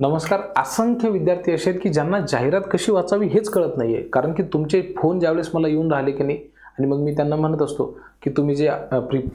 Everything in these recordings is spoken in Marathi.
नमस्कार. असंख्य विद्यार्थी असे आहेत की ज्यांना जाहिरात कशी वाचावी हेच कळत नाही आहे. कारण की तुमचे फोन ज्यावेळेस मला येऊन राहिले की नाही आणि मग मी त्यांना म्हणत असतो की तुम्ही जे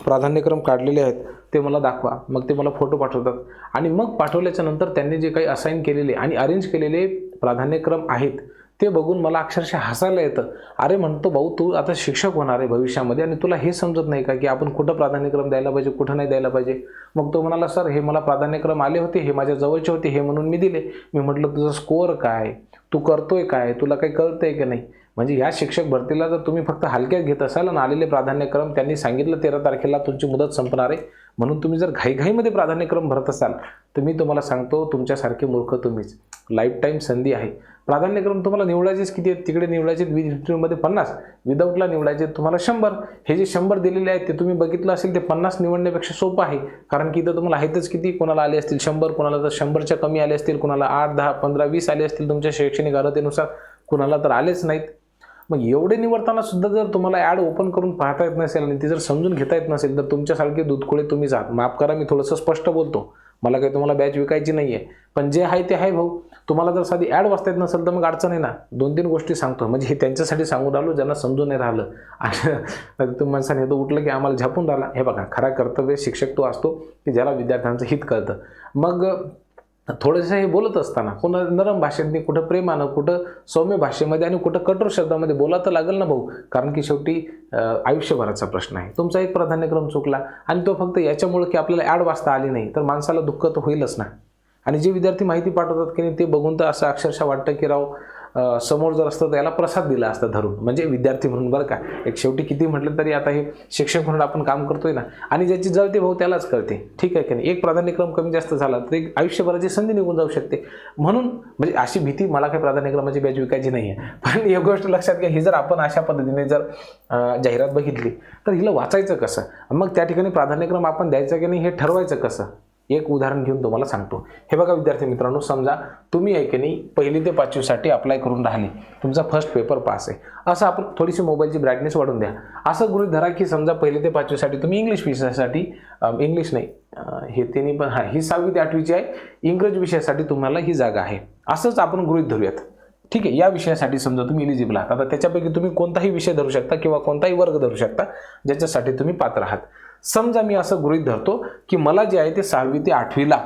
प्राधान्यक्रम काढलेले आहेत ते मला दाखवा. मग ते मला फोटो पाठवतात आणि मग पाठवल्याच्या नंतर त्यांनी जे काही असाइन केलेले आणि अरेंज केलेले प्राधान्यक्रम आहेत ते बघून मला अक्षरशः हसायला येतं. अरे म्हणतो भाऊ, तू आता शिक्षक होणार आहे भविष्यामध्ये आणि तुला हे समजत नाही का की आपण कुठं प्राधान्यक्रम द्यायला पाहिजे, कुठं नाही द्यायला पाहिजे. मग तो म्हणाला, सर हे मला प्राधान्यक्रम आले होते, हे माझ्या जवळचे होते, हे म्हणून मी दिले. मी म्हटलं, तुझा स्कोअर काय, तू करतोय काय, तुला काही कळतंय की नाही. म्हणजे या शिक्षक भरतीला जर तुम्ही फक्त हलक्यात घेत असाल आणि आलेले प्राधान्यक्रम त्यांनी सांगितलं 13 तारखेला तुमची मुदत संपणार आहे म्हणून तुम्ही जर घाईघाईमध्ये प्राधान्यक्रम भरत असाल तर मी तुम्हाला सांगतो, तुमच्यासारखे मूर्ख तुम्हीच. लाईफ टाईम संधी आहे. प्राधान्यक्रम तुम्हाला निवडायचेच किती आहेत, तिकडे निवडायचे विथमध्ये 50, विदाऊटला निवडायचे तुम्हाला 100. हे जे 100 दिलेले आहेत ते तुम्ही बघितलं असेल, ते 50 निवडण्यापेक्षा सोपं आहे. कारण की इथं तुम्हाला आहेतच किती, कोणाला आले असतील 100, कोणाला तर 100च्या कमी आले असतील, कोणाला 8, 10, 15, 20 आले असतील तुमच्या शैक्षणिक अर्हतेनुसार, कोणाला तर आलेच नाहीत. मग एवढे निवडताना सुद्धा जर तुम्हाला ॲड ओपन करून पाहता येत नसेल आणि ती जर समजून घेता येत नसेल तर तुमच्यासारखे दूधखोळे तुम्ही जात. माफ करा, मी थोडंसं स्पष्ट बोलतो, मला काही तुम्हाला बॅच विकायची नाही आहे, पण जे आहे ते आहे भाऊ. तुम्हाला जर साधी ॲड वाचता येत नसेल तर मग अडचण आहे ना. 2-3 गोष्टी सांगतो, म्हणजे हे त्यांच्यासाठी सांगून राहिलो ज्यांना समजून नाही राहिलं. आणि तुम्ही माणसाने हे तर उठलं की आम्हाला झापून राहिला. हे बघा, खरा कर्तव्य शिक्षक तो असतो की ज्याला विद्यार्थ्यांचं हित कळतं. मग थोडंसं हे बोलत असताना कुठं नरम भाषेत, कुठं प्रेमानं, कुठं सौम्य भाषेमध्ये आणि कुठं कठोर शब्दामध्ये बोला तर लागेल ना भाऊ. कारण की शेवटी आयुष्यभराचा प्रश्न आहे. तुमचा एक प्राधान्यक्रम चुकला आणि तो फक्त याच्यामुळे की आपल्याला ॲड वाचता आली नाही तर माणसाला दुःख तर होईलच ना. आणि जे विद्यार्थी माहिती पाठवतात की नाही ते बघून तर असं अक्षरशः वाटतं की राव, समोर जर असतं तर याला प्रसाद दिला असता धरून. म्हणजे विद्यार्थी म्हणून बरं का, एक शेवटी किती म्हटलं तरी आता हे शिक्षक म्हणून आपण काम करतोय ना. आणि ज्याची जळते भाऊ त्यालाच कळते, ठीक आहे की नाही. एक प्राधान्यक्रम कमी जास्त झाला तर एक आयुष्यभराची संधी निघून जाऊ शकते. म्हणून म्हणजे अशी भीती, मला काही प्राधान्यक्रमाची बॅच विकायची नाही आहे, पण एक गोष्ट लक्षात घ्या, ही जर आपण अशा पद्धतीने जर जाहिरात बघितली तर हिला वाचायचं कसं, मग त्या ठिकाणी प्राधान्यक्रम आपण द्यायचं की नाही हे ठरवायचं कसं. एक उदाहरण घेऊन तुम्हाला सांगतो. हे बघा विद्यार्थी मित्रांनो, समजा तुम्ही आहे की नाही 1ली ते 5वीसाठी अप्लाय करून राहिले, तुमचा फर्स्ट पेपर पास आहे. असं आपण थोडीशी मोबाईलची ब्राईटनेस वाढून द्या. असं गृहीत धरा की समजा 1ली ते 5वीसाठी तुम्ही इंग्लिश विषयासाठी, इंग्लिश नाही, हे तिन्ही पण ही 6वी ते 8वीची आहे, इंग्रजी विषयासाठी तुम्हाला ही जागा आहे. असंच आपण गृहीत धरूयात, ठीक आहे. या विषयासाठी समजा तुम्ही इलिजिबल आहात. आता त्याच्यापैकी तुम्ही कोणताही विषय धरू शकता किंवा कोणताही वर्ग धरू शकता ज्याच्यासाठी तुम्ही पात्र आहात. समजा मी असं गृहीत धरतो की मला जे आहे ते 6वी ते 8वीला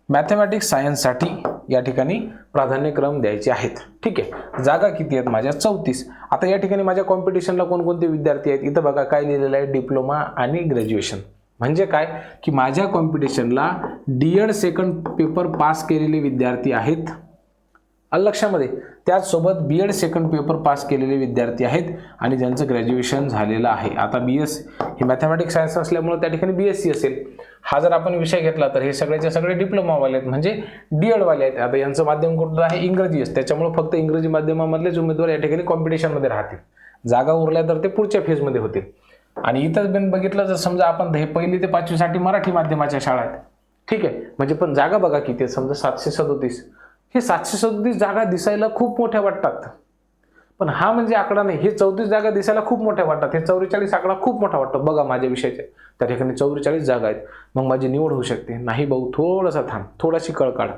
मॅथमॅटिक्स सायन्ससाठी या ठिकाणी प्राधान्यक्रम द्यायचे आहेत, ठीक आहे. जागा किती आहेत माझ्या? 34. आता या ठिकाणी माझ्या कॉम्पिटिशनला कोणकोणते विद्यार्थी आहेत? इथं बघा काय लिहिलेलं आहे, डिप्लोमा आणि ग्रॅज्युएशन. म्हणजे काय की माझ्या कॉम्पिटिशनला D.Ed सेकंड पेपर पास केलेले विद्यार्थी आहेत, लक्षामध्ये. त्याचसोबत B.Ed सेकंड पेपर पास केलेले विद्यार्थी आहेत आणि ज्यांचं ग्रॅज्युएशन झालेलं आहे. आता BS हे मॅथमॅटिक्स सायन्स असल्यामुळे त्या ठिकाणी BSc असेल. हा जर आपण विषय घेतला तर हे सगळेचे सगळे डिप्लोमावाले आहेत, म्हणजे D.Ed वाले आहेत. आता यांचं माध्यम कुठलं आहे? इंग्रजी आहे. त्याच्यामुळे फक्त इंग्रजी माध्यमामधलेच उमेदवार या ठिकाणी कॉम्पिटिशनमध्ये राहतील. जागा उरल्या तर ते पुढच्या फेजमध्ये होतील. आणि इथंच पण बघितलं जर समजा आपण हे 1ली ते 5वीसाठी मराठी माध्यमाच्या शाळा आहेत, ठीक आहे. म्हणजे पण जागा बघा किती आहेत, समजा 737. हे 737 जागा दिसायला खूप मोठ्या वाटतात, पण हा म्हणजे आकडा नाही. हे 34 जागा दिसायला खूप मोठ्या वाटतात, हे 44 आकडा खूप मोठा वाटतो. बघा माझ्या विषयाचे त्या ठिकाणी 44 जागा आहेत, मग माझी निवड होऊ शकते. नाही भाऊ, थोडासा थांब, थोडाशी कळ काढ.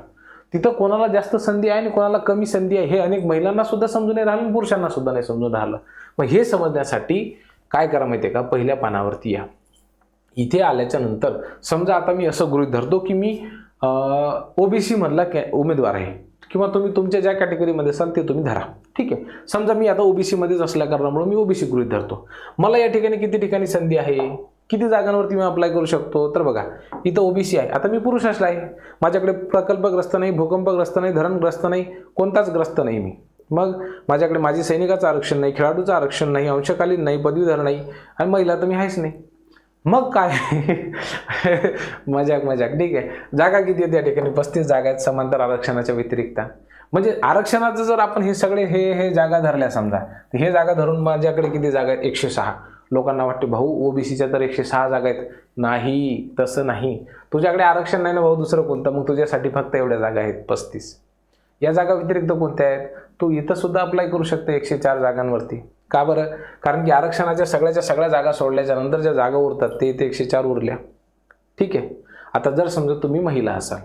तिथं कोणाला जास्त संधी आहे आणि कोणाला कमी संधी आहे हे अनेक महिलांना सुद्धा समजून नाही राहिलं, पुरुषांना सुद्धा नाही समजून राहिलं. मग हे समजण्यासाठी काय करा माहिती आहे का, पहिल्या पानावरती या. इथे आल्याच्या नंतर समजा आता मी असं गृहीत धरतो की मी OBC मधला उमेदवार आहे किंवा तुम्ही तुमच्या ज्या कॅटेगरीमध्ये असाल ते तुम्ही धरा, ठीक आहे. समजा मी आता OBC मध्येच असल्या कारणामुळे मी OBC गृहीत धरतो. मला या ठिकाणी किती ठिकाणी संधी आहे, किती जागांवरती मी अप्लाय करू शकतो? तर बघा इथं OBC आहे. आता मी पुरुष असला आहे, माझ्याकडे प्रकल्पग्रस्त नाही, भूकंपग्रस्त नाही, धरणग्रस्त नाही, कोणताच ग्रस्त नाही मी. मग माझ्याकडे माझी सैनिकाचं आरक्षण नाही, खेळाडूचं आरक्षण नाही, अंशकालीन नाही, पदवीधर नाही आणि महिला तर मी आहेच नाही. मग काय मजाक मजाक, ठीक आहे. जागा किती आहेत या ठिकाणी? 35 जागा आहेत समांतर आरक्षणाच्या व्यतिरिक्त. म्हणजे आरक्षणाचं जर आपण हे सगळे हे जागा धरल्या समजा, तर हे जागा धरून माझ्याकडे किती जागा आहेत? 106. लोकांना वाटते भाऊ OBCच्या तर 106 जागा आहेत. नाही, तसं नाही. तुझ्याकडे आरक्षण नाही ना भाऊ दुसरं कोणतं, मग तुझ्यासाठी फक्त एवढ्या जागा आहेत 35. या जागा व्यतिरिक्त कोणत्या आहेत? तू इथं सुद्धा अप्लाय करू शकते 104 जागांवरती. का बरं? कारण की आरक्षणाच्या सगळ्या जागा सोडल्याच्या नंतर ज्या जागा उरतात ते 104 उरल्या, ठीक आहे. आता जर समजा तुम्ही महिला असाल,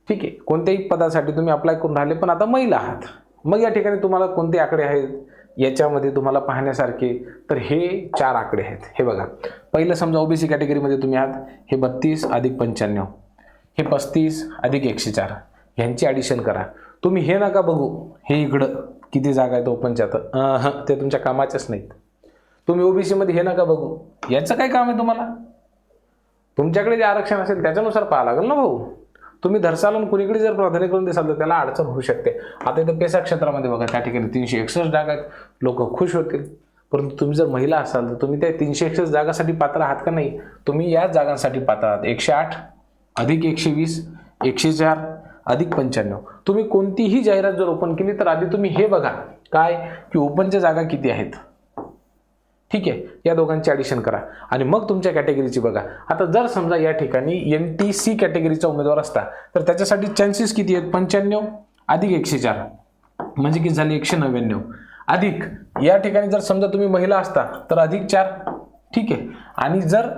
ठीक ठीक आहे, कोणत्याही पदासाठी तुम्ही अप्लाय करून राहिले पण आता महिला आहात. मग या ठिकाणी तुम्हाला कोणते आकडे आहेत याच्यामध्ये तुम्हाला पाहण्यासारखे, तर हे 4 आकडे आहेत. हे बघा, पहिलं समजा ओबीसी कॅटेगरीमध्ये तुम्ही आहात, हे 32 अधिक 95, हे 35 अधिक 104, ह्यांची ॲडिशन करा. तुम्ही हे नका बघू हे इकडं किती जागा आहेत ओपनच्या, तर ते तुमच्या कामाच्याच नाहीत. तुम्ही ओबीसीमध्ये हे नका बघू, याचं काय काम आहे तुम्हाला? तुमच्याकडे जे आरक्षण असेल त्याच्यानुसार पाहावं लागेल ना भाऊ. तुम्ही धरसाल कुणीकडे जर प्राधान्य करून देसाल तर त्याला अडचण होऊ शकते. आता इथं पेसा क्षेत्रामध्ये बघा, त्या ठिकाणी 361 जागा आहेत, लोक खुश होतील. परंतु तुम्ही जर महिला असाल तर तुम्ही त्या 361 जागासाठी पात्र आहात का नाही? तुम्ही याच जागांसाठी पात्र आहात. 108 अधिक 120, 104 अधिक 95. तुम्ही कोणतीही जाहिरात जर ओपन केली तर आधी तुम्ही हे बघा काय की ओपनच्या जागा किती आहेत. ठीक आहे, या दोघांची ॲडिशन करा आणि मग तुमच्या कॅटेगरीची बघा. आता जर समजा या ठिकाणी NTC कॅटेगरीचा उमेदवार असता तर त्याच्यासाठी चान्सेस किती आहेत? 95 अधिक 104 म्हणजे किती झाले? 199 अधिक या ठिकाणी जर समजा तुम्ही महिला असता तर अधिक 4. ठीक आहे, आणि जर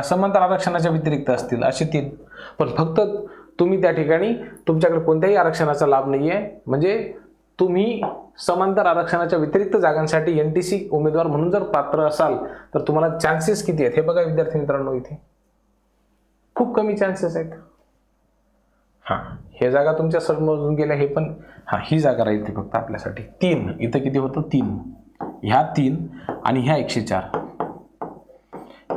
समांतर आरक्षणाच्या व्यतिरिक्त असतील असे 3. पण फक्त तुम्ही त्या ठिकाणी तुमच्याकडे कोणत्याही आरक्षणाचा लाभ नाही आहे, म्हणजे तुम्ही समांतर आरक्षणाच्या व्यतिरिक्त जागांसाठी NTC उमेदवार म्हणून जर पात्र असाल तर तुम्हाला चान्सेस किती आहेत हे बघा विद्यार्थी मित्रांनो. इथे खूप कमी चान्सेस आहेत. हे जागा तुमच्या समोरून गेल्या, हे पण ही जागा राहील ती फक्त आपल्यासाठी 3. इथं किती होतं? 3. ह्या 3 आणि ह्या 104,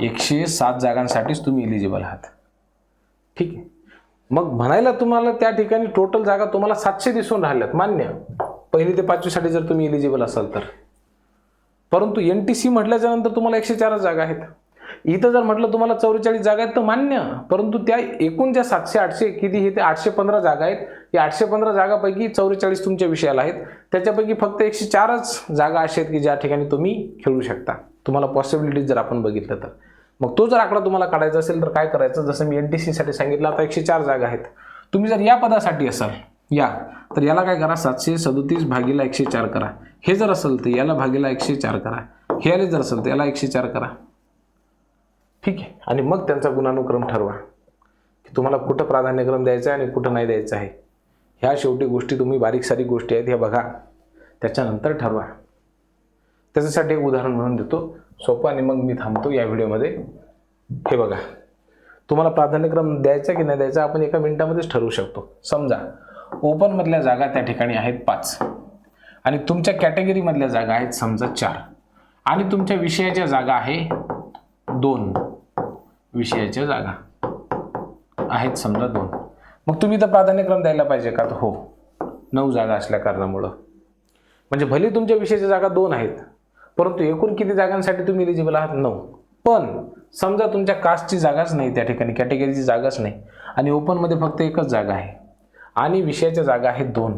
107 जागांसाठीच तुम्ही एलिजिबल आहात. ठीक आहे, मग म्हणायला तुम्हाला त्या ठिकाणी टोटल जागा तुम्हाला 700 दिसून राहिल्यात, मान्य, 1ली ते 5वी साठी जर तुम्ही एलिजिबल असाल तर. परंतु NTC म्हटल्याच्या नंतर तुम्हाला 104 जागा आहेत. इथं जर म्हटलं तुम्हाला 44 जागा आहेत तर मान्य, परंतु त्या एकूण ज्या 700-800 किती हे ते 815 जागा आहेत, या 815 जागापैकी 44 तुमच्या विषयाला आहेत. त्याच्यापैकी फक्त 104च जागा अशा आहेत की ज्या ठिकाणी तुम्ही खेळू शकता. तुम्हाला पॉसिबिलिटीज जर आपण बघितलं तर. मग तो जर आकडा तुम्हाला काढायचा असेल तर काय करायचं? जसं मी NTC साठी सांगितलं, आता 104 जागा आहेत. तुम्ही जर या पदासाठी असाल तर याला काय करा? 737 भागीला 104 करा. हे जर असेल तर याला भागीला 104 करा. हे आले जर असेल तर याला 104 करा. ठीक आहे, आणि मग त्यांचा गुणानुक्रम ठरवा की तुम्हाला कुठं प्राधान्यक्रम द्यायचा आहे आणि कुठं नाही द्यायचं आहे. ह्या शेवटी गोष्टी तुम्ही बारीक सारीक गोष्टी आहेत ह्या बघा, त्याच्यानंतर ठरवा. त्याच्यासाठी एक उदाहरण म्हणून देतो सोपं आणि मग मी थांबतो या व्हिडिओमध्ये. हे बघा, तुम्हाला प्राधान्यक्रम द्यायचा की नाही द्यायचा आपण एका मिनिटामध्येच ठरवू शकतो. समजा ओपन मधल्या जागा त्या ठिकाणी आहेत 5 आणि तुमच्या कॅटेगरी मधल्या जागा आहेत समजा 4 आणि तुमच्या विषयाच्या जागा आहे 2. विषयाच्या जागा आहेत समजा 2. मग तुम्ही तर प्राधान्यक्रम द्यायला पाहिजे का? हो, 9 जागा असल्या कारणामुळं. म्हणजे भले तुमच्या विषयाच्या जागा 2 आहेत परंतु एकूण किती जागांसाठी तुम्ही एलिजिबल आहात? 9. पण समजा तुमच्या कास्टची जागाच नाही, त्या ठिकाणी कॅटेगरीची जागाच नाही आणि ओपनमध्ये फक्त एकच जागा आहे आणि विषयाच्या जागा आहेत 2.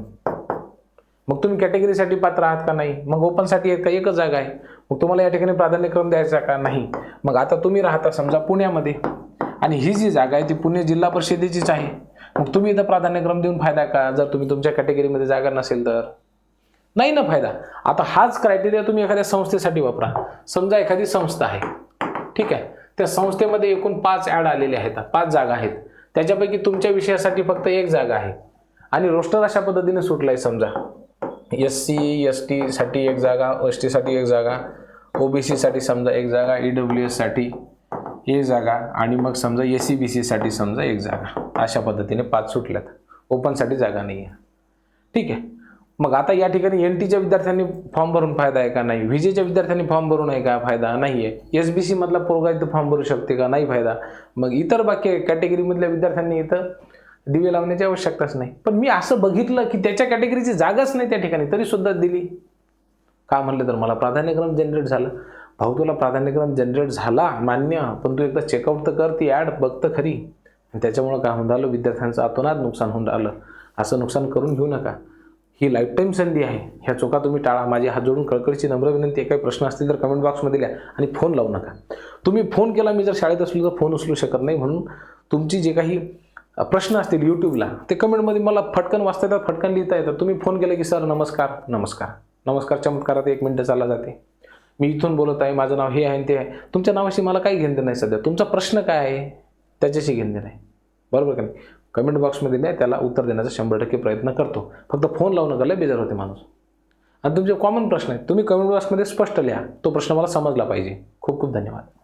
मग तुम्ही कॅटेगरीसाठी पात्र आहात का? नाही. मग ओपनसाठी एकच जागा आहे, मग तुम्हाला या ठिकाणी प्राधान्यक्रम द्यायचा का? नाही. मग आता तुम्ही राहता समजा पुण्यामध्ये आणि ही जी जागा आहे ती पुणे जिल्हा परिषदेचीच आहे, मग तुम्ही इथं प्राधान्यक्रम देऊन फायदा का? जर तुम्ही तुमच्या कॅटेगरीमध्ये जागा नसेल तर नाही ना फायदा. आता हाच क्रायटेरिया तुम्ही एखाद्या संस्थेसाठी वापरा. समजा एखादी संस्था आहे, ठीक आहे, त्या संस्थेमध्ये एकूण 5 ॲड आलेले आहेत, 5 जागा आहेत, त्याच्यापैकी तुमच्या विषयासाठी फक्त 1 जागा आहे आणि रोस्टर अशा पद्धतीने सुटलाय. समजा SC ST साठी 1 जागा, ST साठी 1 जागा, OBC साठी समजा 1 जागा, EWS साठी 1 जागा आणि मग समजा SC BC साठी समजा 1 जागा. अशा पद्धतीने 5 सुटल्यात. ओपनसाठी जागा नाही आहे. ठीक आहे, मग आता या ठिकाणी NTच्या विद्यार्थ्यांनी फॉर्म भरून फायदा आहे का? नाही. VJच्या विद्यार्थ्यांनी फॉर्म भरून आहे का? फायदा नाही आहे. SBC मधला पोरगा इथं फॉर्म भरू शकते का? नाही फायदा. मग इतर बाकी कॅटेगरीमधल्या विद्यार्थ्यांनी इथं दिवे लावण्याची आवश्यकताच नाही. पण मी असं बघितलं की त्याच्या कॅटेगरीची जागाच नाही त्या ठिकाणी, तरी सुद्धा दिली. का म्हणलं तर मला प्राधान्यक्रम जनरेट झालं. भाऊ तुला प्राधान्यक्रम जनरेट झाला मान्य, पण तू एकदा चेकआउट तर कर, ती ॲड बघ तर खरी. त्याच्यामुळं काय होऊन राहिलं, विद्यार्थ्यांचं अतोनात नुकसान होऊन राहिलं. असं नुकसान करून घेऊ नका. ही लाईफ टाईम संधी आहे, ह्या चुका तुम्ही टाळा. माझी हात जोडून कळकळीची नम्र विनंती आहे, काही प्रश्न असतील तर कमेंट बॉक्समध्ये लिहा आणि फोन लावू नका. तुम्ही फोन केला, मी जर शाळेत असलो तर फोन उचलू शकत नाही, म्हणून तुमची जे काही प्रश्न असतील यूट्यूबला ते कमेंटमध्ये मला फटकन वाचता येतात, फटकन लिहिता येतात. तुम्ही फोन केला की सर नमस्कार नमस्कार नमस्कार चमत्कारात 1 मिनिट चालला जाते, मी इथून बोलत आहे, माझं नाव हे आहे ते आहे. तुमच्या नावाशी मला काही घेणं नाही. सध्या तुमचा प्रश्न काय आहे त्याच्याशी घेणं नाही, बरोबर का नाही? कमेंट बॉक्समध्ये द्या, त्याला उत्तर देण्याचा 100% प्रयत्न करतो. फक्त फोन लावू नका, लय बेजार होते माणूस. आणि तुमचे कॉमन प्रश्न आहेत तुम्ही कमेंट बॉक्समध्ये स्पष्ट लिहा, तो प्रश्न मला समजला पाहिजे. खूप खूप धन्यवाद.